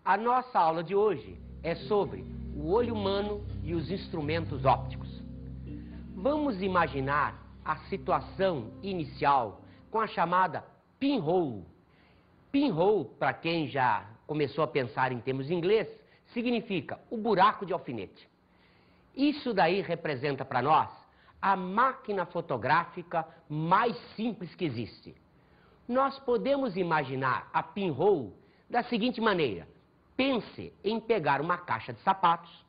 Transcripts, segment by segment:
A nossa aula de hoje é sobre o olho humano e os instrumentos ópticos. Vamos imaginar a situação inicial com a chamada pinhole. Pinhole, para quem já começou a pensar em termos em inglês, significa o buraco de alfinete. Isso daí representa para nós a máquina fotográfica mais simples que existe. Nós podemos imaginar a pinhole da seguinte maneira. Pense em pegar uma caixa de sapatos,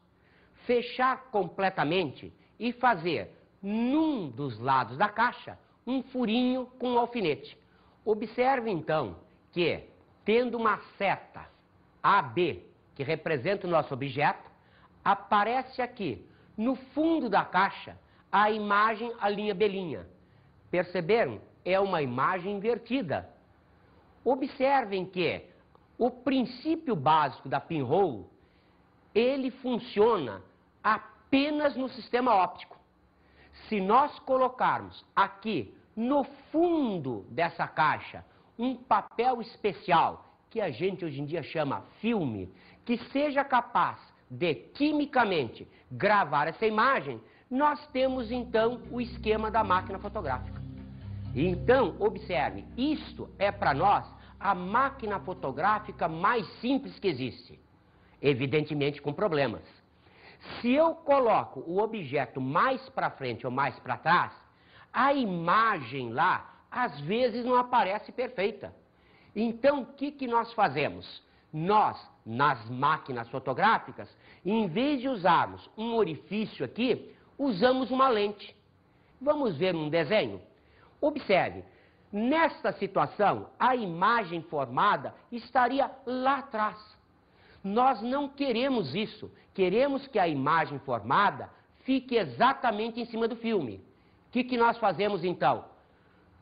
fechar completamente e fazer, num dos lados da caixa, um furinho com um alfinete. Observe, então, que, tendo uma seta AB, que representa o nosso objeto, aparece aqui, no fundo da caixa, a imagem, a linha belinha. Perceberam? É uma imagem invertida. Observem que o princípio básico da pinhole, ele funciona apenas no sistema óptico. Se nós colocarmos aqui, no fundo dessa caixa, um papel especial, que a gente hoje em dia chama filme, que seja capaz de, quimicamente, gravar essa imagem, nós temos, então, o esquema da máquina fotográfica. Então, observe, isto é para nós a máquina fotográfica mais simples que existe, evidentemente com problemas. Se eu coloco o objeto mais para frente ou mais para trás, a imagem lá, às vezes, não aparece perfeita. Então, o que nós fazemos? Nós, nas máquinas fotográficas, em vez de usarmos um orifício aqui, usamos uma lente. Vamos ver um desenho? Observe. Nesta situação, a imagem formada estaria lá atrás. Nós não queremos isso. Queremos que a imagem formada fique exatamente em cima do filme. O que nós fazemos então?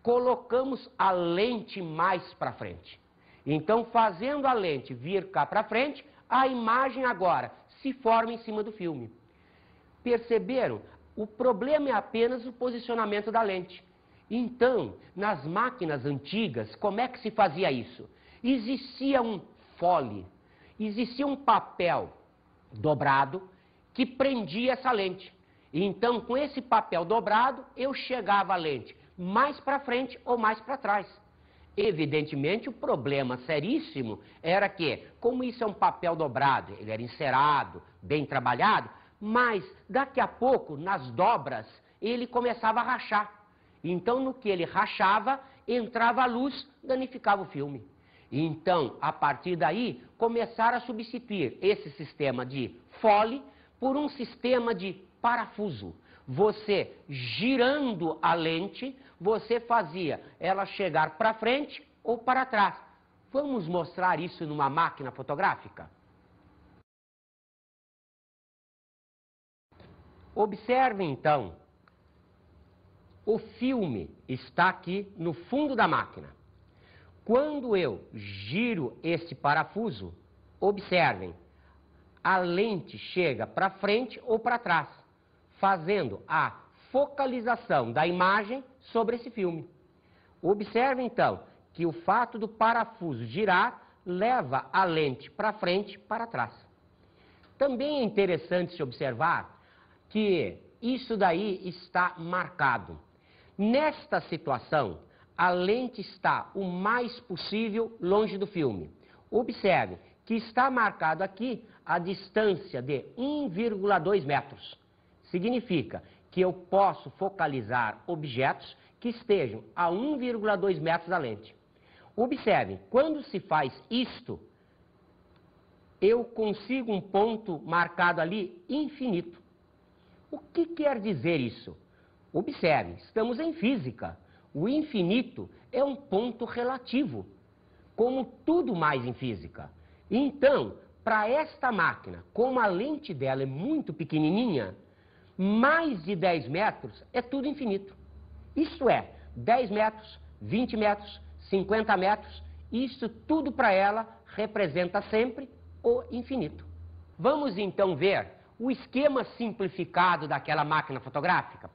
Colocamos a lente mais para frente. Então, fazendo a lente vir cá para frente, a imagem agora se forma em cima do filme. Perceberam? O problema é apenas o posicionamento da lente. Então, nas máquinas antigas, como é que se fazia isso? Existia um fole, existia um papel dobrado que prendia essa lente. Então, com esse papel dobrado, eu chegava a lente mais para frente ou mais para trás. Evidentemente, o problema seríssimo era que, como isso é um papel dobrado, ele era encerado, bem trabalhado, mas daqui a pouco, nas dobras, ele começava a rachar. Então, no que ele rachava, entrava a luz, danificava o filme. Então, a partir daí, começaram a substituir esse sistema de fole por um sistema de parafuso. Você, girando a lente, você fazia ela chegar para frente ou para trás. Vamos mostrar isso numa máquina fotográfica? Observe, então. O filme está aqui no fundo da máquina. Quando eu giro esse parafuso, observem, a lente chega para frente ou para trás, fazendo a focalização da imagem sobre esse filme. Observe, então, que o fato do parafuso girar leva a lente para frente e para trás. Também é interessante se observar que isso daí está marcado. Nesta situação, a lente está o mais possível longe do filme. Observe que está marcado aqui a distância de 1,2 metros. Significa que eu posso focalizar objetos que estejam a 1,2 metros da lente. Observe, quando se faz isto, eu consigo um ponto marcado ali infinito. O que quer dizer isso? Observe, estamos em física. O infinito é um ponto relativo, como tudo mais em física. Então, para esta máquina, como a lente dela é muito pequenininha, mais de 10 metros é tudo infinito. Isto é, 10 metros, 20 metros, 50 metros, isso tudo para ela representa sempre o infinito. Vamos então ver o esquema simplificado daquela máquina fotográfica?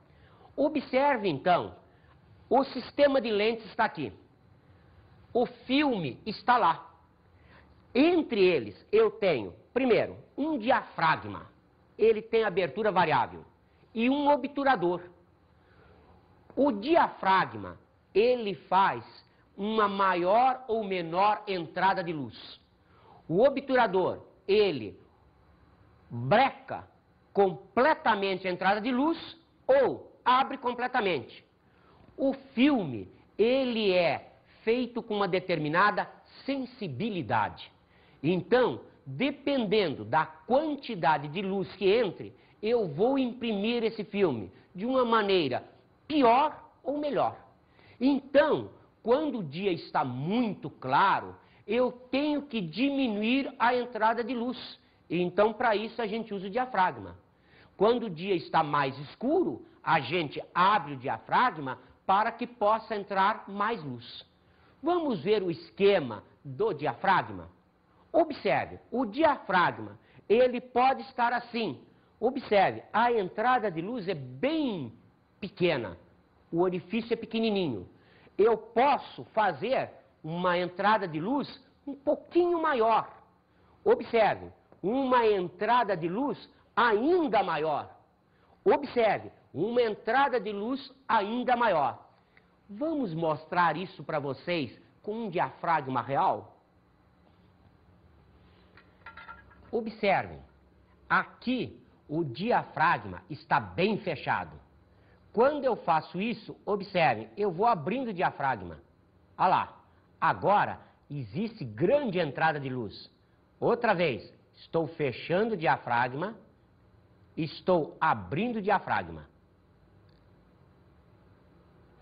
Observe, então, o sistema de lentes está aqui. O filme está lá. Entre eles, eu tenho, primeiro, um diafragma. Ele tem abertura variável. E um obturador. O diafragma, ele faz uma maior ou menor entrada de luz. O obturador, ele breca completamente a entrada de luz ou abre completamente. O filme, ele é feito com uma determinada sensibilidade. Então, dependendo da quantidade de luz que entre, eu vou imprimir esse filme de uma maneira pior ou melhor. Então, quando o dia está muito claro, eu tenho que diminuir a entrada de luz. Então, para isso, a gente usa o diafragma. Quando o dia está mais escuro, a gente abre o diafragma para que possa entrar mais luz. Vamos ver o esquema do diafragma? Observe, o diafragma, ele pode estar assim. Observe, a entrada de luz é bem pequena, o orifício é pequenininho. Eu posso fazer uma entrada de luz um pouquinho maior. Observe, uma entrada de luz ainda maior. Observe, uma entrada de luz ainda maior. Vamos mostrar isso para vocês com um diafragma real? Observem, aqui o diafragma está bem fechado. Quando eu faço isso, observem, eu vou abrindo o diafragma. Olha lá, agora existe grande entrada de luz. Outra vez, estou fechando o diafragma, estou abrindo o diafragma.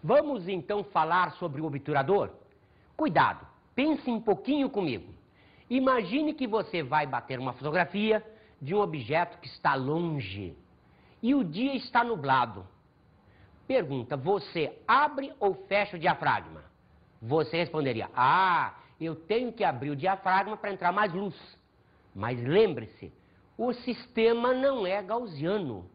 Vamos então falar sobre o obturador? Cuidado, pense um pouquinho comigo. Imagine que você vai bater uma fotografia de um objeto que está longe e o dia está nublado. Pergunta, você abre ou fecha o diafragma? Você responderia, eu tenho que abrir o diafragma para entrar mais luz. Mas lembre-se, o sistema não é gaussiano.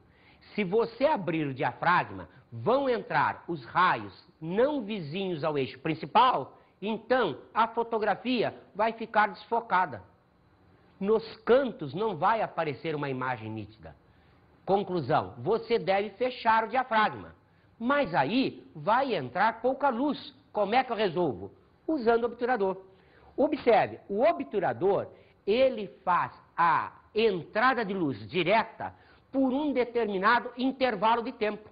Se você abrir o diafragma, vão entrar os raios não vizinhos ao eixo principal, então a fotografia vai ficar desfocada. Nos cantos não vai aparecer uma imagem nítida. Conclusão, você deve fechar o diafragma. Mas aí vai entrar pouca luz. Como é que eu resolvo? Usando o obturador. Observe, o obturador, ele faz a entrada de luz direta por um determinado intervalo de tempo.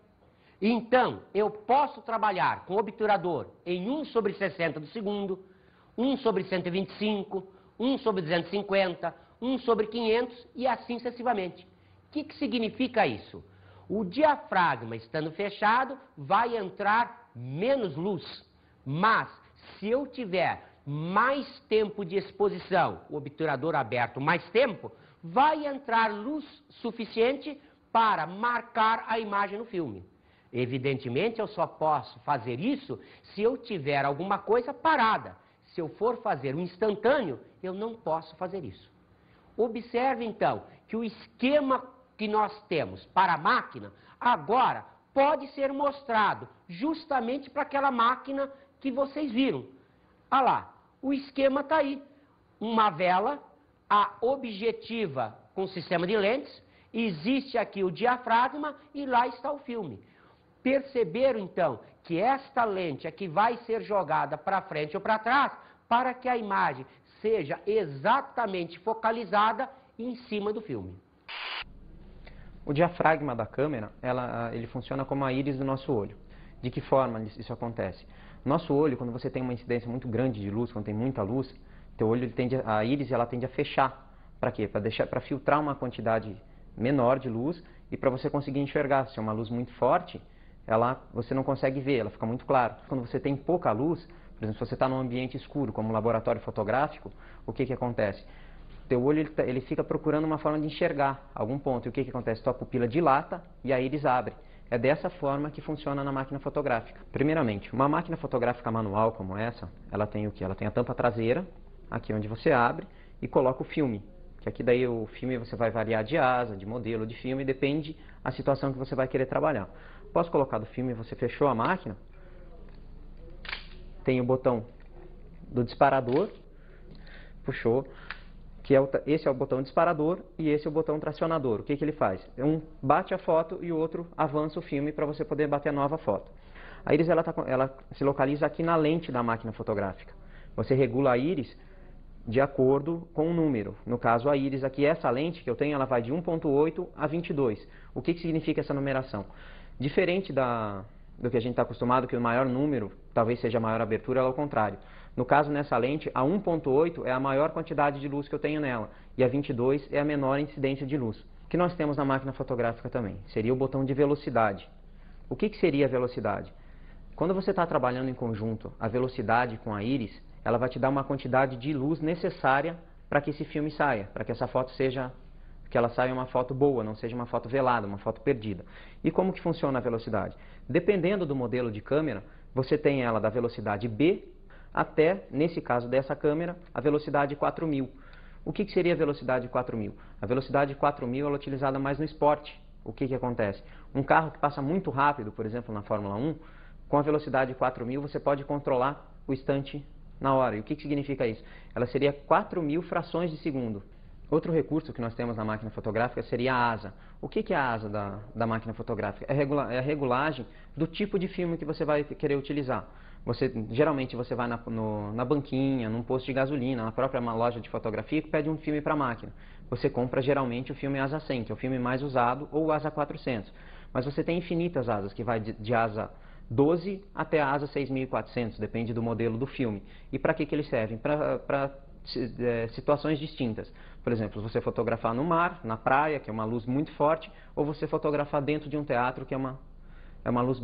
Então, eu posso trabalhar com o obturador em 1/60 do segundo, 1/125, 1/250, 1/500 e assim sucessivamente. O que significa isso? O diafragma estando fechado, vai entrar menos luz. Mas, se eu tiver mais tempo de exposição, o obturador aberto mais tempo, vai entrar luz suficiente para marcar a imagem no filme. Evidentemente, eu só posso fazer isso se eu tiver alguma coisa parada. Se eu for fazer um instantâneo, eu não posso fazer isso. Observe, então, que o esquema que nós temos para a máquina, agora pode ser mostrado justamente para aquela máquina que vocês viram. Olha lá, o esquema está aí. Uma vela, a objetiva com sistema de lentes, existe aqui o diafragma e lá está o filme. Perceberam, então, que esta lente é que vai ser jogada para frente ou para trás para que a imagem seja exatamente focalizada em cima do filme. O diafragma da câmera, ele funciona como a íris do nosso olho. De que forma isso acontece? Nosso olho, quando você tem uma incidência muito grande de luz, quando tem muita luz, teu olho a íris ela tende a fechar. Para quê? Para filtrar uma quantidade menor de luz e para você conseguir enxergar. Se é uma luz muito forte, você não consegue ver, ela fica muito clara. Quando você tem pouca luz, por exemplo, se você está num ambiente escuro, como um laboratório fotográfico, o que acontece? Teu olho ele fica procurando uma forma de enxergar algum ponto. E o que acontece? Tua pupila dilata e a íris abre. É dessa forma que funciona na máquina fotográfica. Primeiramente, uma máquina fotográfica manual como essa, ela tem o quê? Ela tem a tampa traseira, aqui onde você abre e coloca o filme. Que aqui daí o filme você vai variar de asa, de modelo de filme, depende da situação que você vai querer trabalhar. Após colocar do filme, você fechou a máquina, tem o botão do disparador, puxou, que esse é o botão disparador e esse é o botão tracionador. O que ele faz? Um bate a foto e o outro avança o filme para você poder bater a nova foto. A íris ela se localiza aqui na lente da máquina fotográfica. Você regula a íris de acordo com o número. No caso, a íris aqui, essa lente que eu tenho, ela vai de 1.8 a 22. O que significa essa numeração? Diferente do que a gente está acostumado, que o maior número talvez seja a maior abertura, ela é o contrário. No caso, nessa lente, a 1.8 é a maior quantidade de luz que eu tenho nela, e a 22 é a menor incidência de luz. O que nós temos na máquina fotográfica também? Seria o botão de velocidade. O que seria a velocidade? Quando você está trabalhando em conjunto, a velocidade com a íris, ela vai te dar uma quantidade de luz necessária para que esse filme saia, para que essa foto que ela saia uma foto boa, não seja uma foto velada, uma foto perdida. E como que funciona a velocidade? Dependendo do modelo de câmera, você tem ela da velocidade B até, nesse caso dessa câmera, a velocidade 4000. O que seria a velocidade 4000? A velocidade 4000 ela é utilizada mais no esporte. O que acontece? Um carro que passa muito rápido, por exemplo, na Fórmula 1, com a velocidade 4000 você pode controlar o instante na hora. E o que significa isso? Ela seria 4000 frações de segundo. Outro recurso que nós temos na máquina fotográfica seria a asa. O que é a asa da máquina fotográfica? É a regulagem do tipo de filme que você vai querer utilizar. Geralmente você vai na banquinha, num posto de gasolina, na própria loja de fotografia e pede um filme para a máquina. Você compra geralmente o filme asa 100, que é o filme mais usado, ou o asa 400. Mas você tem infinitas asas, que vai de asa 12 até a asa 6400, depende do modelo do filme. E para que eles servem? Para situações distintas. Por exemplo, você fotografar no mar, na praia, que é uma luz muito forte, ou você fotografar dentro de um teatro, que é uma luz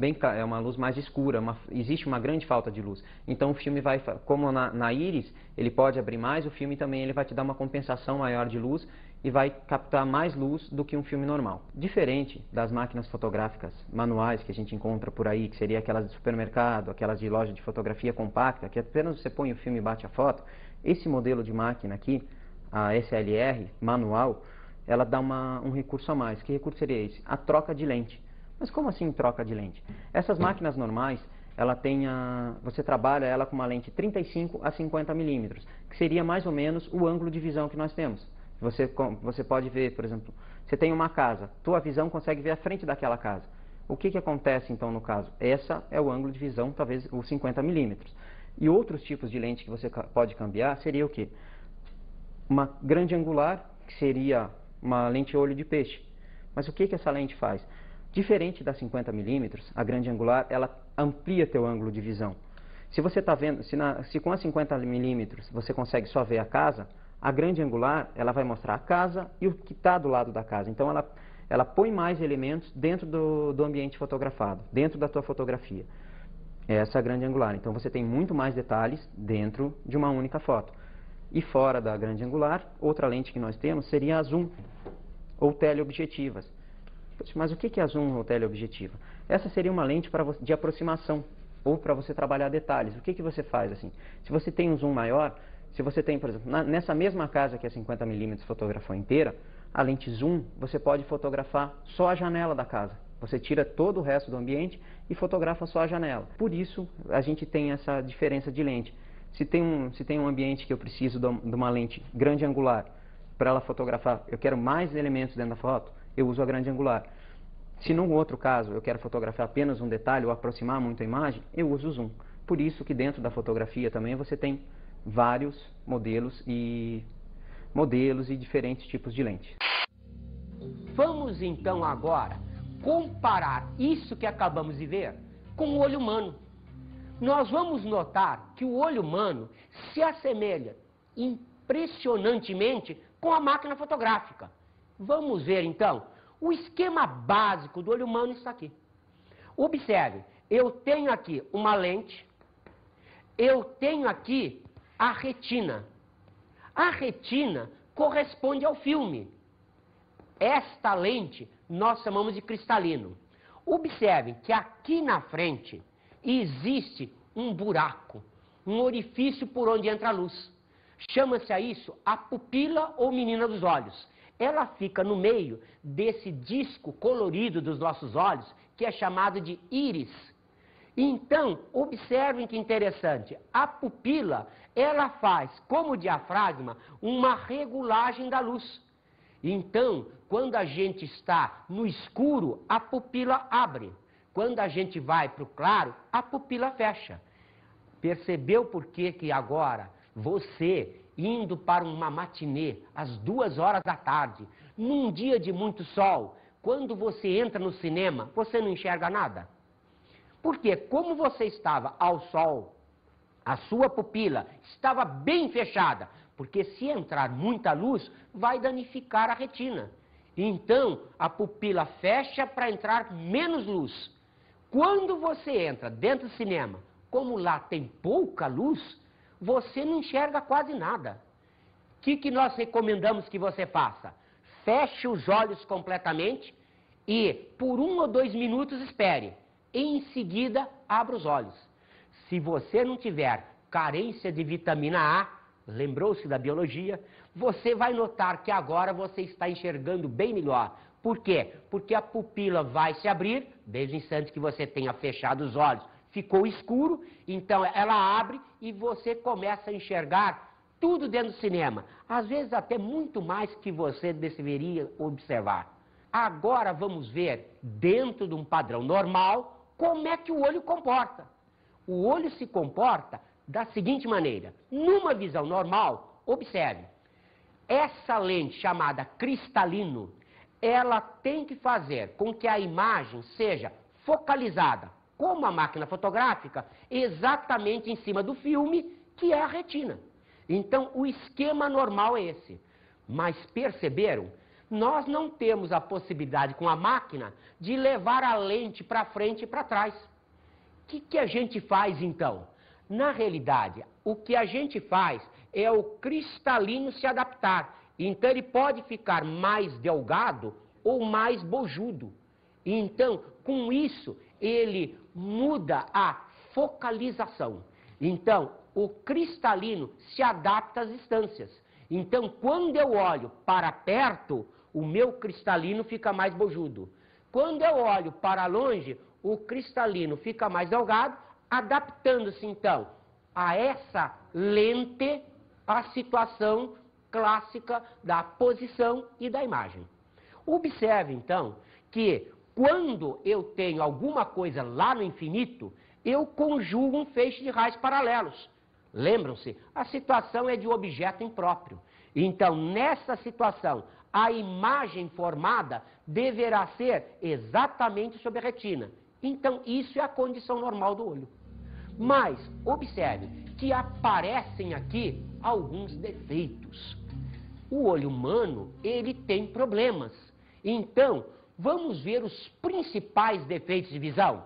mais escura, existe uma grande falta de luz. Então o filme vai, como na íris, ele pode abrir mais, o filme também ele vai te dar uma compensação maior de luz e vai captar mais luz do que um filme normal. Diferente das máquinas fotográficas manuais que a gente encontra por aí, que seria aquelas de supermercado, aquelas de loja de fotografia compacta, que apenas você põe o filme e bate a foto, esse modelo de máquina aqui, a SLR manual, ela dá um recurso a mais. Que recurso seria esse? A troca de lente. Mas como assim troca de lente? Essas máquinas normais, você trabalha ela com uma lente 35 a 50 milímetros, que seria mais ou menos o ângulo de visão que nós temos. Você pode ver, por exemplo, você tem uma casa, tua visão consegue ver a frente daquela casa. O que acontece então no caso? Essa é o ângulo de visão, talvez os 50 milímetros. E outros tipos de lente que você pode cambiar seria o quê? Uma grande angular, que seria uma lente olho de peixe. Mas o que essa lente faz? Diferente da 50 milímetros, a grande angular, ela amplia teu ângulo de visão. Se você está vendo, se com a 50 milímetros você consegue só ver a casa, a grande angular, ela vai mostrar a casa e o que está do lado da casa. Então ela põe mais elementos dentro do ambiente fotografado, dentro da tua fotografia. Essa é a grande angular. Então você tem muito mais detalhes dentro de uma única foto. E fora da grande angular, outra lente que nós temos seria a zoom ou teleobjetivas. Mas o que é a zoom ou teleobjetiva? Essa seria uma lente de aproximação ou para você trabalhar detalhes. O que você faz assim? Se você tem um zoom maior, se você tem, por exemplo, nessa mesma casa que a 50 milímetros fotografou inteira, a lente zoom, você pode fotografar só a janela da casa. Você tira todo o resto do ambiente e fotografa só a janela. Por isso, a gente tem essa diferença de lente. Se tem um ambiente que eu preciso de uma lente grande angular para ela fotografar, eu quero mais elementos dentro da foto, eu uso a grande angular. Se num outro caso eu quero fotografar apenas um detalhe ou aproximar muito a imagem, eu uso o zoom. Por isso que dentro da fotografia também você tem vários modelos e diferentes tipos de lente. Vamos então agora comparar isso que acabamos de ver com o olho humano. Nós vamos notar que o olho humano se assemelha impressionantemente com a máquina fotográfica. Vamos ver então, o esquema básico do olho humano está aqui. Observe, eu tenho aqui uma lente, eu tenho aqui a retina. A retina corresponde ao filme. Esta lente nós chamamos de cristalino. Observem que aqui na frente existe um buraco, um orifício por onde entra a luz. Chama-se a isso a pupila ou menina dos olhos. Ela fica no meio desse disco colorido dos nossos olhos, que é chamado de íris. Então, observem que interessante, a pupila, ela faz, como o diafragma, uma regulagem da luz. Então, quando a gente está no escuro, a pupila abre. Quando a gente vai para o claro, a pupila fecha. Percebeu por que agora você, indo para uma matinê, às 2 horas da tarde, num dia de muito sol, quando você entra no cinema, você não enxerga nada? Porque como você estava ao sol, a sua pupila estava bem fechada, porque se entrar muita luz, vai danificar a retina. Então, a pupila fecha para entrar menos luz. Quando você entra dentro do cinema, como lá tem pouca luz, você não enxerga quase nada. O que nós recomendamos que você faça? Feche os olhos completamente e, por 1 ou 2 minutos, espere. Em seguida, abra os olhos. Se você não tiver carência de vitamina A, lembrou-se da biologia, você vai notar que agora você está enxergando bem melhor. Por quê? Porque a pupila vai se abrir, desde o instante que você tenha fechado os olhos, ficou escuro, então ela abre e você começa a enxergar tudo dentro do cinema. Às vezes até muito mais que você deveria observar. Agora vamos ver, dentro de um padrão normal, como é que o olho comporta. O olho se comporta da seguinte maneira. Numa visão normal, observe, essa lente chamada cristalino, ela tem que fazer com que a imagem seja focalizada, como a máquina fotográfica, exatamente em cima do filme, que é a retina. Então, o esquema normal é esse. Mas perceberam? Nós não temos a possibilidade com a máquina de levar a lente para frente e para trás. O que a gente faz então? Na realidade, o que a gente faz é o cristalino se adaptar. Então ele pode ficar mais delgado ou mais bojudo. Então, com isso, ele muda a focalização. Então, o cristalino se adapta às distâncias. Então, quando eu olho para perto, o meu cristalino fica mais bojudo. Quando eu olho para longe, o cristalino fica mais delgado, adaptando-se, então, a essa lente, a situação clássica da posição e da imagem. Observe, então, que quando eu tenho alguma coisa lá no infinito, eu conjugo um feixe de raios paralelos. Lembram-se? A situação é de um objeto impróprio. Então, nessa situação, a imagem formada deverá ser exatamente sobre a retina. Então, isso é a condição normal do olho. Mas, observe que aparecem aqui alguns defeitos. O olho humano, ele tem problemas. Então, vamos ver os principais defeitos de visão.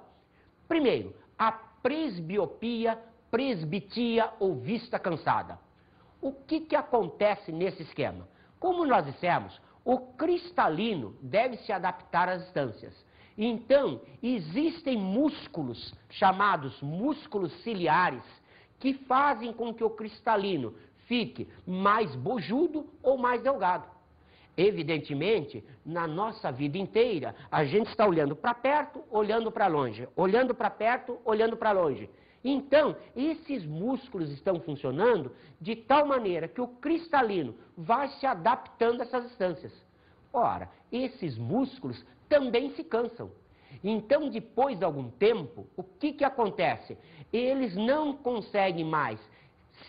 Primeiro, a presbiopia, presbitia ou vista cansada. O que acontece nesse esquema? Como nós dissemos, o cristalino deve se adaptar às distâncias. Então, existem músculos, chamados músculos ciliares, que fazem com que o cristalino fique mais bojudo ou mais delgado. Evidentemente, na nossa vida inteira, a gente está olhando para perto, olhando para longe, olhando para perto, olhando para longe. Então, esses músculos estão funcionando de tal maneira que o cristalino vai se adaptando a essas distâncias. Ora, esses músculos também se cansam. Então, depois de algum tempo, o que acontece? Eles não conseguem mais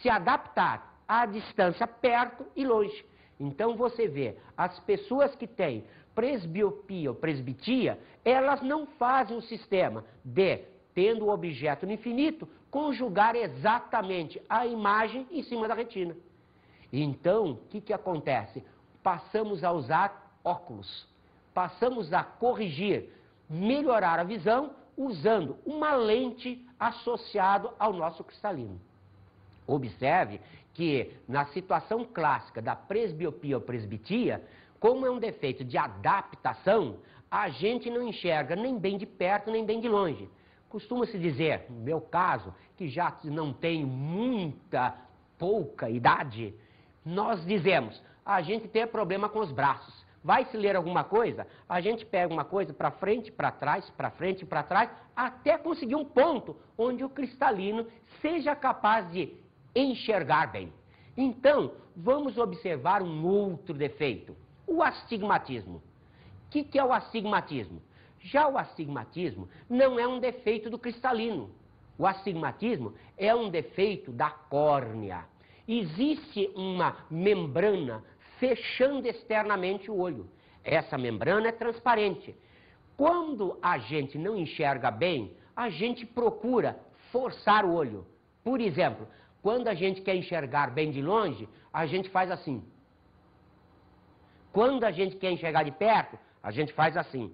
se adaptar à distância perto e longe. Então, você vê, as pessoas que têm presbiopia ou presbitia, elas não fazem o sistema de, tendo o objeto no infinito, conjugar exatamente a imagem em cima da retina. Então, o que acontece? Passamos a usar óculos, passamos a corrigir, melhorar a visão, usando uma lente associada ao nosso cristalino. Observe que na situação clássica da presbiopia ou presbitia, como é um defeito de adaptação, a gente não enxerga nem bem de perto nem bem de longe. Costuma-se dizer, no meu caso, que já não tenho pouca idade, nós dizemos, a gente tem problema com os braços, Vai se ler alguma coisa, a gente pega uma coisa para frente, para trás, para frente, para trás, até conseguir um ponto onde o cristalino seja capaz de enxergar bem. Então, vamos observar um outro defeito, o astigmatismo. O que é o astigmatismo? Já o astigmatismo não é um defeito do cristalino. O astigmatismo é um defeito da córnea. Existe uma membrana fechando externamente o olho. Essa membrana é transparente. Quando a gente não enxerga bem, a gente procura forçar o olho. Por exemplo, quando a gente quer enxergar bem de longe, a gente faz assim. Quando a gente quer enxergar de perto, a gente faz assim.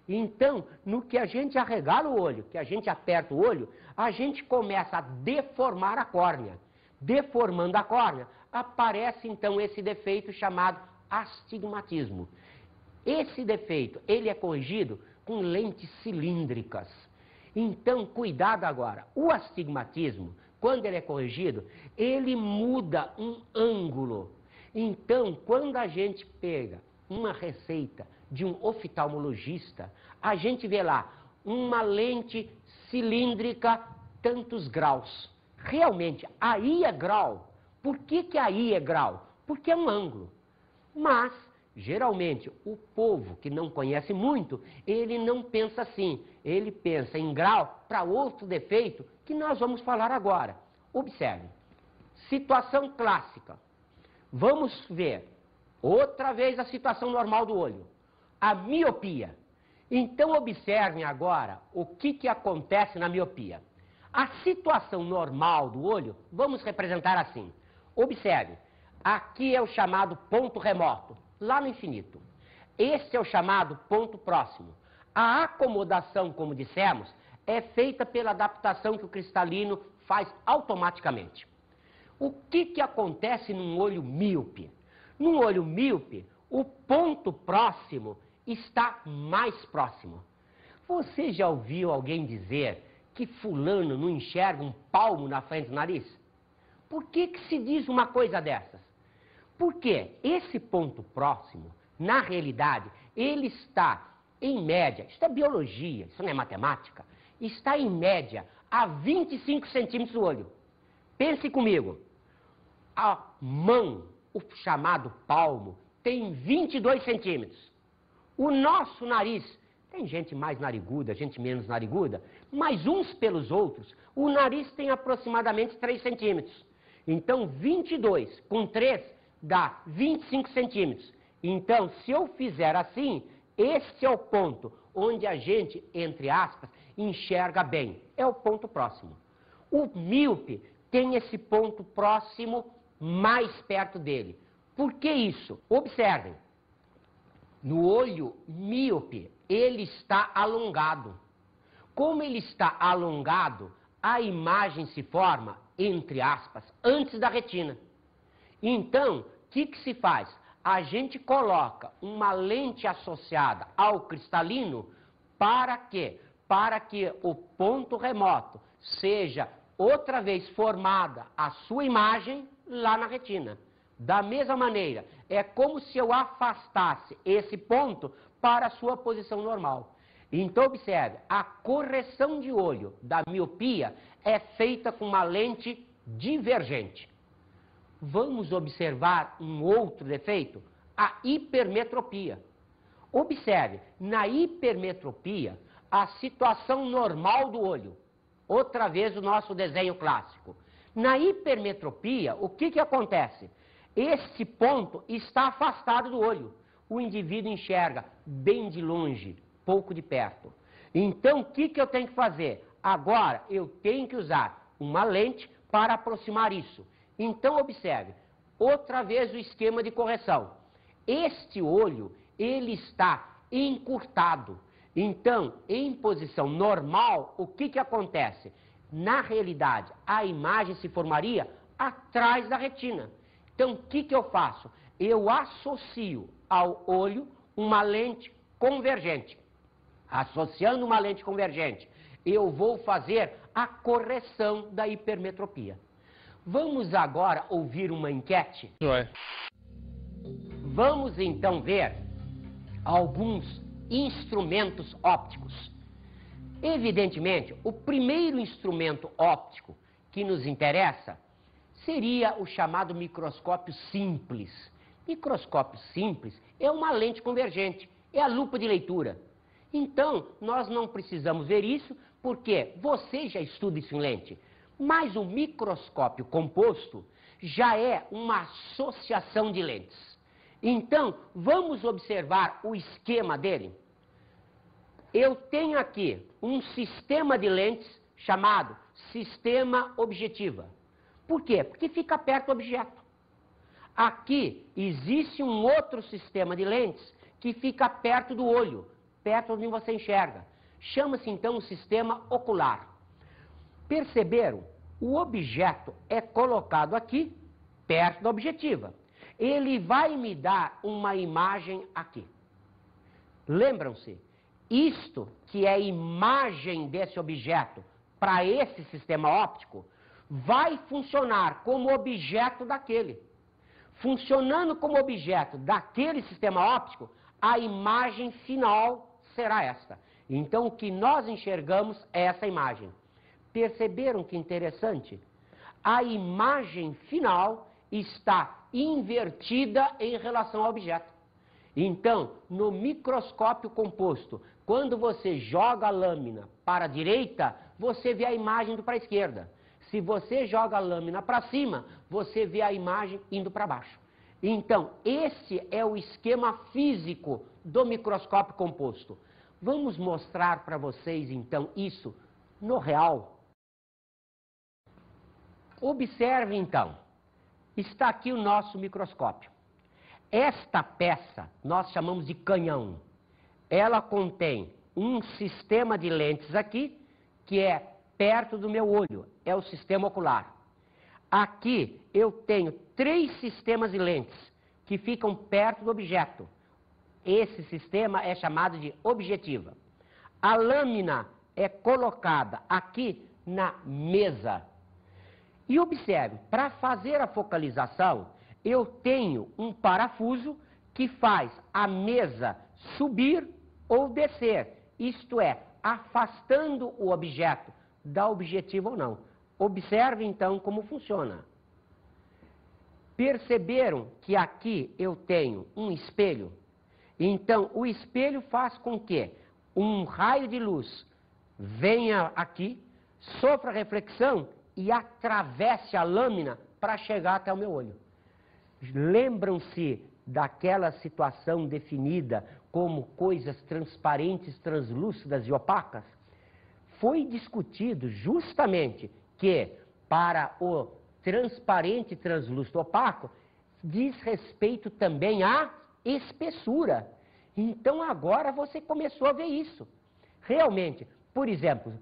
Então, no que a gente arregala o olho, que a gente aperta o olho, a gente começa a deformar a córnea. Deformando a córnea, aparece então esse defeito chamado astigmatismo. Esse defeito, ele é corrigido com lentes cilíndricas. Então, cuidado agora. O astigmatismo, quando ele é corrigido, ele muda um ângulo. Então, quando a gente pega uma receita de um oftalmologista, a gente vê lá uma lente cilíndrica, tantos graus. Realmente, aí é grau. Por que aí é grau? Porque é um ângulo. Mas, geralmente, o povo que não conhece muito, ele não pensa assim. Ele pensa em grau para outro defeito que nós vamos falar agora. Observe. Situação clássica. Vamos ver outra vez a situação normal do olho. A miopia. Então, observem agora o que acontece na miopia. A situação normal do olho, vamos representar assim. Observe, aqui é o chamado ponto remoto, lá no infinito. Esse é o chamado ponto próximo. A acomodação, como dissemos, é feita pela adaptação que o cristalino faz automaticamente. O que acontece num olho míope? Num olho míope, o ponto próximo está mais próximo. Você já ouviu alguém dizer que fulano não enxerga um palmo na frente do nariz? Por que se diz uma coisa dessas? Porque esse ponto próximo, na realidade, ele está, em média, isso é biologia, isso não é matemática, está em média a 25 centímetros do olho. Pense comigo, a mão, o chamado palmo, tem 22 centímetros. O nosso nariz, tem gente mais nariguda, gente menos nariguda, mas uns pelos outros, o nariz tem aproximadamente 3 centímetros. Então, 22 com 3 dá 25 centímetros. Então, se eu fizer assim, esse é o ponto onde a gente, entre aspas, enxerga bem. É o ponto próximo. O míope tem esse ponto próximo mais perto dele. Por que isso? Observem. No olho míope, ele está alongado. Como ele está alongado, a imagem se forma, entre aspas, antes da retina. Então, o que se faz? A gente coloca uma lente associada ao cristalino para quê? Para que o ponto remoto seja outra vez formada a sua imagem lá na retina. Da mesma maneira, é como se eu afastasse esse ponto para a sua posição normal. Então, observe, a correção de olho da miopia é feita com uma lente divergente. Vamos observar um outro defeito, a hipermetropia. Observe, na hipermetropia, a situação normal do olho. Outra vez o nosso desenho clássico. Na hipermetropia, o que acontece? Esse ponto está afastado do olho. O indivíduo enxerga bem de longe, pouco de perto. Então, o que eu tenho que fazer? Agora, eu tenho que usar uma lente para aproximar isso. Então, observe, outra vez o esquema de correção. Este olho, ele está encurtado. Então, em posição normal, o que acontece? Na realidade, a imagem se formaria atrás da retina. Então, o que eu faço? Eu associo ao olho uma lente convergente. Associando uma lente convergente, eu vou fazer a correção da hipermetropia. Vamos agora ouvir uma enquete? Vai. Vamos então ver alguns instrumentos ópticos. Evidentemente, o primeiro instrumento óptico que nos interessa seria o chamado microscópio simples. Microscópio simples é uma lente convergente, é a lupa de leitura. Então, nós não precisamos ver isso, porque você já estuda isso em lente. Mas o microscópio composto já é uma associação de lentes. Então, vamos observar o esquema dele. Eu tenho aqui um sistema de lentes chamado sistema objetiva. Por quê? Porque fica perto do objeto. Aqui existe um outro sistema de lentes que fica perto do olho, perto onde você enxerga. Chama-se então o sistema ocular. Perceberam? O objeto é colocado aqui, perto da objetiva. Ele vai me dar uma imagem aqui. Lembram-se? Isto que é a imagem desse objeto para esse sistema óptico vai funcionar como objeto daquele. Funcionando como objeto daquele sistema óptico, a imagem final será esta. Então, o que nós enxergamos é essa imagem. Perceberam que interessante? A imagem final está invertida em relação ao objeto. Então, no microscópio composto, quando você joga a lâmina para a direita, você vê a imagem indo para a esquerda. Se você joga a lâmina para cima, você vê a imagem indo para baixo. Então, esse é o esquema físico do microscópio composto. Vamos mostrar para vocês, então, isso no real. Observe, então. Está aqui o nosso microscópio. Esta peça nós chamamos de canhão. Ela contém um sistema de lentes aqui, que é perto do meu olho, é o sistema ocular. Aqui eu tenho 3 sistemas de lentes que ficam perto do objeto. Esse sistema é chamado de objetiva. A lâmina é colocada aqui na mesa. E observe, para fazer a focalização, eu tenho um parafuso que faz a mesa subir ou descer, isto é, afastando o objeto da objetiva ou não. Observe então como funciona. Perceberam que aqui eu tenho um espelho? Então, o espelho faz com que um raio de luz venha aqui, sofra reflexão e atravesse a lâmina para chegar até o meu olho. Lembram-se daquela situação definida como coisas transparentes, translúcidas e opacas? Foi discutido justamente que para o transparente, translúcido, opaco, diz respeito também à espessura. Então agora você começou a ver isso. Realmente, por exemplo,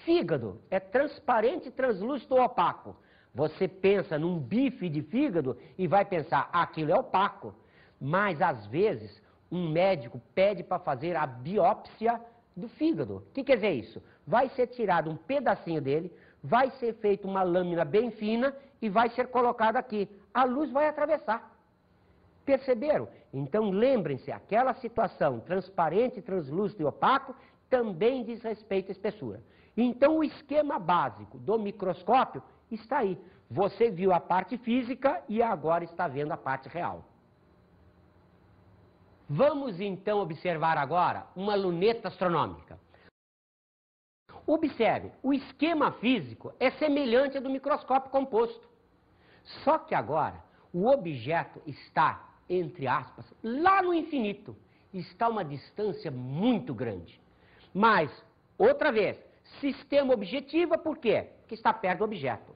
fígado é transparente, translúcido ou opaco. Você pensa num bife de fígado e vai pensar, aquilo é opaco. Mas, às vezes, um médico pede para fazer a biópsia do fígado. O que quer dizer isso? Vai ser tirado um pedacinho dele, vai ser feita uma lâmina bem fina e vai ser colocado aqui. A luz vai atravessar. Perceberam? Então, lembrem-se, aquela situação transparente, translúcido e opaco também diz respeito à espessura. Então, o esquema básico do microscópio está aí. Você viu a parte física e agora está vendo a parte real. Vamos então observar agora uma luneta astronômica. Observe, o esquema físico é semelhante ao do microscópio composto. Só que agora o objeto está, entre aspas, lá no infinito. Está a uma distância muito grande. Mas, outra vez, sistema objetiva, por quê? Porque está perto do objeto.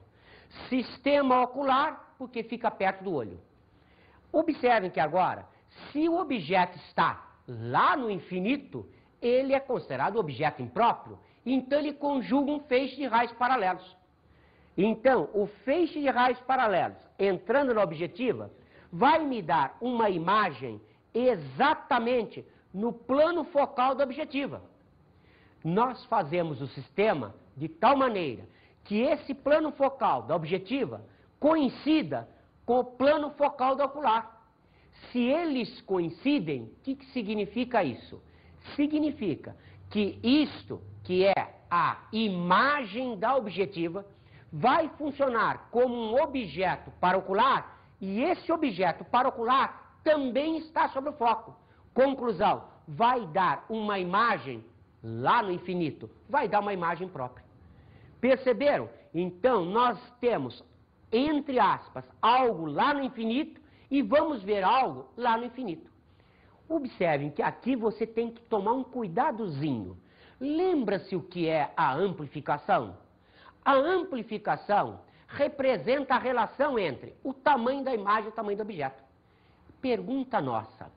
Sistema ocular, porque fica perto do olho. Observem que agora, se o objeto está lá no infinito, ele é considerado objeto impróprio, então ele conjuga um feixe de raios paralelos. Então, o feixe de raios paralelos, entrando na objetiva, vai me dar uma imagem exatamente no plano focal da objetiva. Nós fazemos o sistema de tal maneira que esse plano focal da objetiva coincida com o plano focal do ocular. Se eles coincidem, o que significa isso? Significa que isto, que é a imagem da objetiva, vai funcionar como um objeto parocular e esse objeto parocular também está sobre o foco. Conclusão, vai dar uma imagem lá no infinito, vai dar uma imagem própria. Perceberam? Então, nós temos, entre aspas, algo lá no infinito e vamos ver algo lá no infinito. Observem que aqui você tem que tomar um cuidadozinho. Lembra-se o que é a amplificação? A amplificação representa a relação entre o tamanho da imagem e o tamanho do objeto. Pergunta nossa.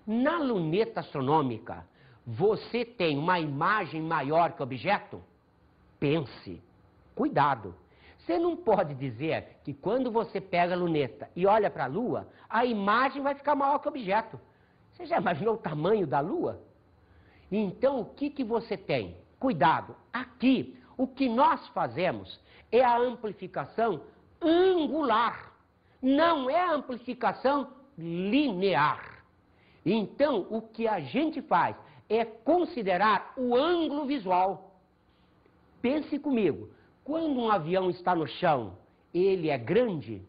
Na luneta astronômica, você tem uma imagem maior que o objeto? Pense. Cuidado. Você não pode dizer que quando você pega a luneta e olha para a Lua, a imagem vai ficar maior que o objeto. Você já imaginou o tamanho da Lua? Então, o que você tem? Cuidado. Aqui, o que nós fazemos é a amplificação angular. Não é a amplificação linear. Então, o que a gente faz é considerar o ângulo visual. Pense comigo. Quando um avião está no chão, ele é grande?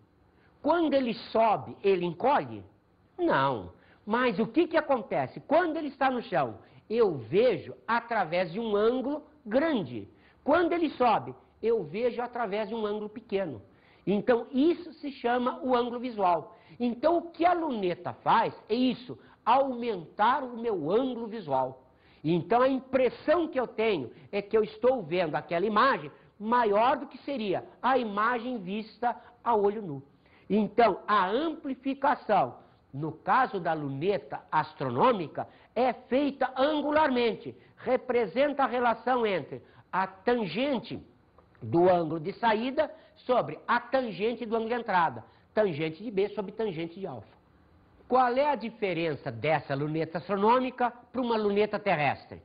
Quando ele sobe, ele encolhe? Não. Mas o que acontece? Quando ele está no chão, eu vejo através de um ângulo grande. Quando ele sobe, eu vejo através de um ângulo pequeno. Então, isso se chama o ângulo visual. Então, o que a luneta faz é isso, aumentar o meu ângulo visual. Então, a impressão que eu tenho é que eu estou vendo aquela imagem maior do que seria a imagem vista a olho nu. Então, a amplificação, no caso da luneta astronômica, é feita angularmente. Representa a relação entre a tangente do ângulo de saída sobre a tangente do ângulo de entrada. Tangente de B sobre tangente de alfa. Qual é a diferença dessa luneta astronômica para uma luneta terrestre?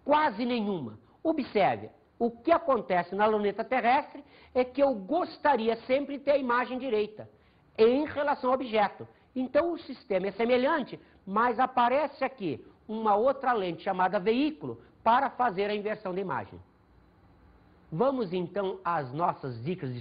Quase nenhuma. Observe, o que acontece na luneta terrestre é que eu gostaria sempre de ter a imagem direita em relação ao objeto. Então o sistema é semelhante, mas aparece aqui uma outra lente chamada veículo para fazer a inversão da imagem. Vamos então às nossas dicas de